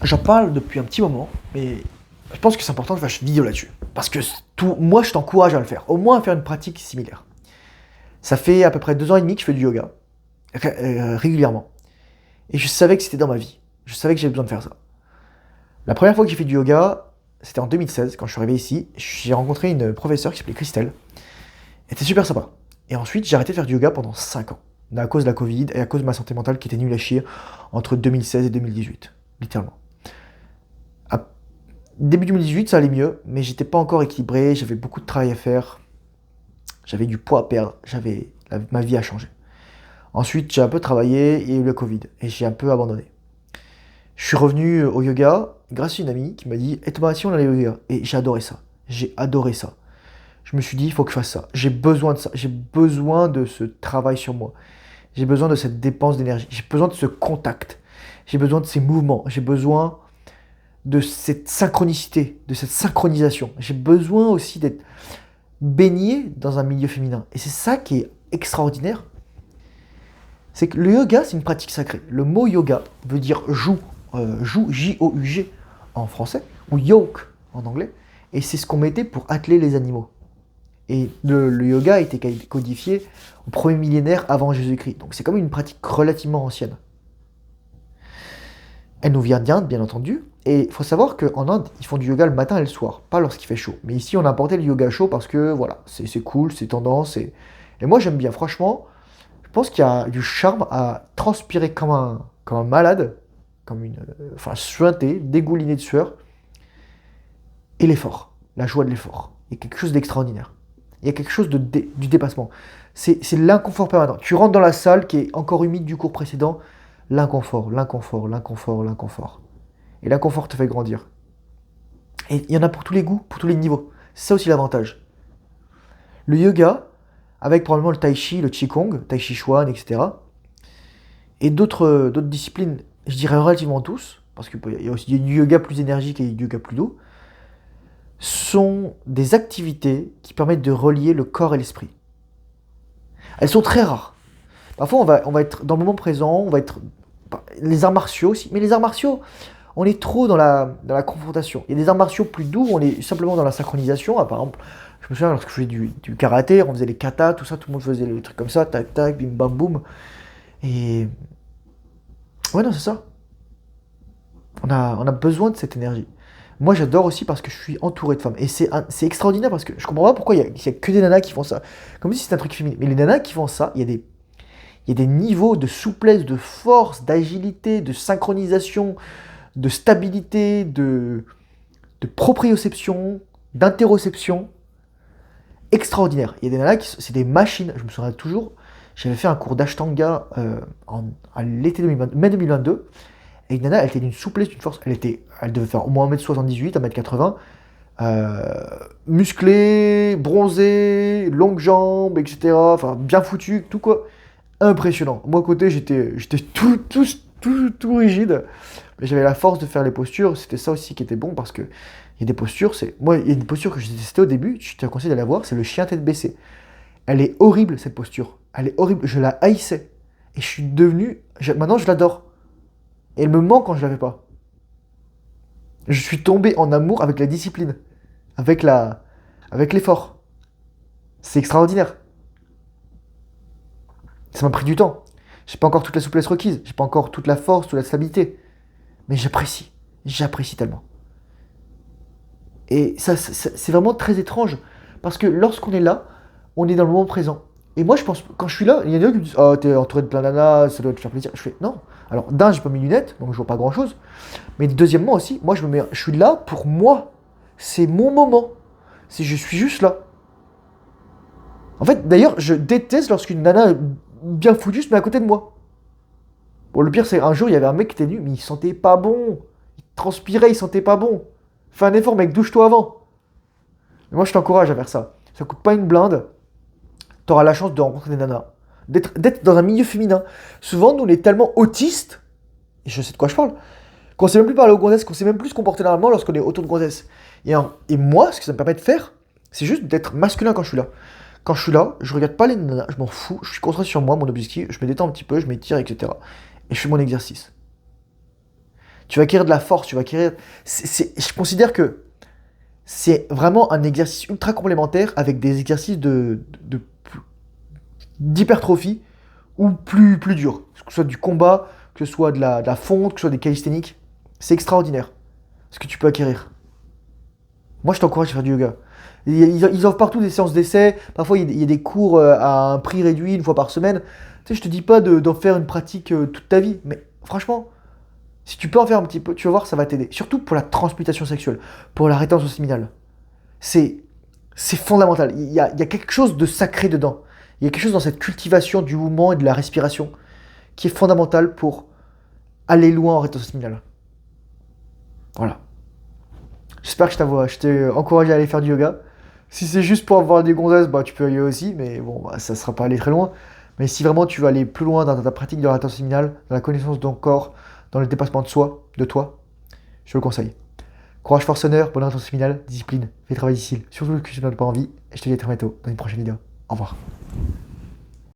J'en parle depuis un petit moment, mais je pense que c'est important de faire une vidéo là-dessus. Parce que moi, je t'encourage à le faire. Au moins à faire une pratique similaire. Ça fait à peu près 2 ans et demi que je fais du yoga, régulièrement. Et je savais que c'était dans ma vie. Je savais que j'avais besoin de faire ça. La première fois que j'ai fait du yoga, c'était en 2016, quand je suis arrivé ici. J'ai rencontré une professeure qui s'appelait Christelle. Elle était super sympa. Et ensuite, j'ai arrêté de faire du yoga pendant 5 ans. À cause de la Covid et à cause de ma santé mentale qui était nulle à chier entre 2016 et 2018. Littéralement. À début 2018, ça allait mieux, mais j'étais pas encore équilibré, j'avais beaucoup de travail à faire, j'avais du poids à perdre, ma vie a changé. Ensuite, j'ai un peu travaillé, il y a eu le Covid, et j'ai un peu abandonné. Je suis revenu au yoga grâce à une amie qui m'a dit « Et Thomas, si on allait au yoga ?» Et j'ai adoré ça. J'ai adoré ça. Je me suis dit « Il faut que je fasse ça. J'ai besoin de ça. J'ai besoin de ce travail sur moi. J'ai besoin de cette dépense d'énergie. J'ai besoin de ce contact. J'ai besoin de ces mouvements. J'ai besoin de cette synchronicité, de cette synchronisation. J'ai besoin aussi d'être baigné dans un milieu féminin. Et c'est ça qui est extraordinaire. C'est que le yoga, c'est une pratique sacrée. Le mot yoga veut dire joug, J-O-U-G en français, ou yoke en anglais. Et c'est ce qu'on mettait pour atteler les animaux. Et le yoga a été codifié au premier millénaire avant Jésus-Christ. Donc c'est comme une pratique relativement ancienne. Elle nous vient d'Inde, bien entendu. Et il faut savoir qu'en Inde, ils font du yoga le matin et le soir, pas lorsqu'il fait chaud. Mais ici, on a importé le yoga chaud parce que, voilà, c'est cool, c'est tendance. Et moi, j'aime bien. Franchement, je pense qu'il y a du charme à transpirer comme un malade, enfin, suinter, dégouliné de sueur. Et l'effort, la joie de l'effort. Il y a quelque chose d'extraordinaire. Il y a quelque chose du dépassement. C'est l'inconfort permanent. Tu rentres dans la salle qui est encore humide du cours précédent. L'inconfort, l'inconfort, l'inconfort, l'inconfort. Et l'inconfort te fait grandir. Et il y en a pour tous les goûts, pour tous les niveaux. C'est ça aussi l'avantage. Le yoga, avec probablement le tai chi, le qigong, tai chi chuan, etc. Et d'autres disciplines, je dirais relativement tous, parce qu'il y a aussi du yoga plus énergique et du yoga plus doux, sont des activités qui permettent de relier le corps et l'esprit. Elles sont très rares. Parfois, on va être dans le moment présent, on va être... Les arts martiaux aussi, mais les arts martiaux, on est trop dans la confrontation. Il y a des arts martiaux plus doux, on est simplement dans la synchronisation. Par exemple, je me souviens lorsque je faisais du karaté, on faisait les katas, tout ça, tout le monde faisait les trucs comme ça, tac, tac, bim, bam, boum. Et... Ouais, non, c'est ça. On a besoin de cette énergie. Moi, j'adore aussi parce que je suis entouré de femmes. Et c'est extraordinaire parce que je comprends pas pourquoi il y a que des nanas qui font ça. Comme si c'était un truc féminin. Mais les nanas qui font ça, il y a des niveaux de souplesse, de force, d'agilité, de synchronisation, de stabilité, de proprioception, d'interoception extraordinaire. Il y a des nanas c'est des machines. Je me souviens toujours, j'avais fait un cours d'Ashtanga à l'été 2020, mai 2022. Et une nana, elle était d'une souplesse, d'une force. Elle devait faire au moins 1m78, 1m80. Musclée, bronzée, longues jambes, etc. Enfin, bien foutue, tout quoi. Impressionnant. Moi, à côté, j'étais tout rigide. Mais j'avais la force de faire les postures. C'était ça aussi qui était bon parce que il y a des postures. Moi, il y a une posture que j'ai testée au début. Je te conseille d'aller la voir. C'est le chien tête baissée. Elle est horrible, cette posture. Elle est horrible. Je la haïssais. Et je suis devenu. Maintenant, je l'adore. Et elle me manque quand je l'avais pas. Je suis tombé en amour avec la discipline. Avec l'effort. C'est extraordinaire. Ça m'a pris du temps. J'ai pas encore toute la souplesse requise. J'ai pas encore toute la force, toute la stabilité. Mais j'apprécie. J'apprécie tellement. Et ça, c'est vraiment très étrange. Parce que lorsqu'on est là, on est dans le moment présent. Et moi, je pense, quand je suis là, il y en a qui me disent oh, t'es entouré de plein nanas, ça doit te faire plaisir. Je fais non. Alors, d'un, j'ai pas mes lunettes, donc je vois pas grand chose. Mais deuxièmement aussi, moi, je suis là pour moi. C'est mon moment. Je suis juste là. En fait, d'ailleurs, je déteste lorsqu'une nana bien foutue se met à côté de moi. Bon, le pire, c'est un jour, il y avait un mec qui était nu, mais il sentait pas bon. Il transpirait, il sentait pas bon. Fais un effort, mec, douche-toi avant. Et moi, je t'encourage à faire ça. Ça coûte pas une blinde. T'auras la chance de rencontrer des nanas. D'être dans un milieu féminin. Souvent, nous, on est tellement autistes, et je sais de quoi je parle, qu'on sait même plus parler aux gonzesses, qu'on sait même plus se comporter normalement lorsqu'on est autour de gonzesses. Et moi, ce que ça me permet de faire, c'est juste d'être masculin quand je suis là. Quand je suis là, je regarde pas les nanas, je m'en fous, je suis concentré sur moi, mon objectif, je me détends un petit peu, je m'étire, etc. Et je fais mon exercice. Tu Tu vas acquérir de la force, tu vas acquérir. Je considère que c'est vraiment un exercice ultra complémentaire avec des exercices d'hypertrophie ou plus durs. Que ce soit du combat, que ce soit de la fonte, que ce soit des calisthéniques. C'est extraordinaire ce que tu peux acquérir. Moi, je t'encourage à faire du yoga. Ils offrent partout des séances d'essai. Parfois, il y a des cours à un prix réduit une fois par semaine. Tu sais, je te dis pas d'en faire une pratique toute ta vie. Mais franchement, si tu peux en faire un petit peu, tu vas voir, ça va t'aider. Surtout pour la transmutation sexuelle, pour la rétention séminale. C'est, c'est fondamental. Il y a quelque chose de sacré dedans. Il y a quelque chose dans cette cultivation du mouvement et de la respiration qui est fondamental pour aller loin en rétention séminale. Voilà. J'espère que je t'ai encouragé à aller faire du yoga. Si c'est juste pour avoir des gonzesses, bah, tu peux y aller aussi, mais bon, bah, ça ne sera pas aller très loin. Mais si vraiment tu veux aller plus loin dans ta pratique de la rétention séminale, dans la connaissance de ton corps, dans le dépassement de soi, de toi, je te le conseille. Courage, force, honneur, bonne rétention séminale, discipline, fais travail difficile, surtout que tu n'as pas envie, et je te dis à très bientôt dans une prochaine vidéo. Au revoir.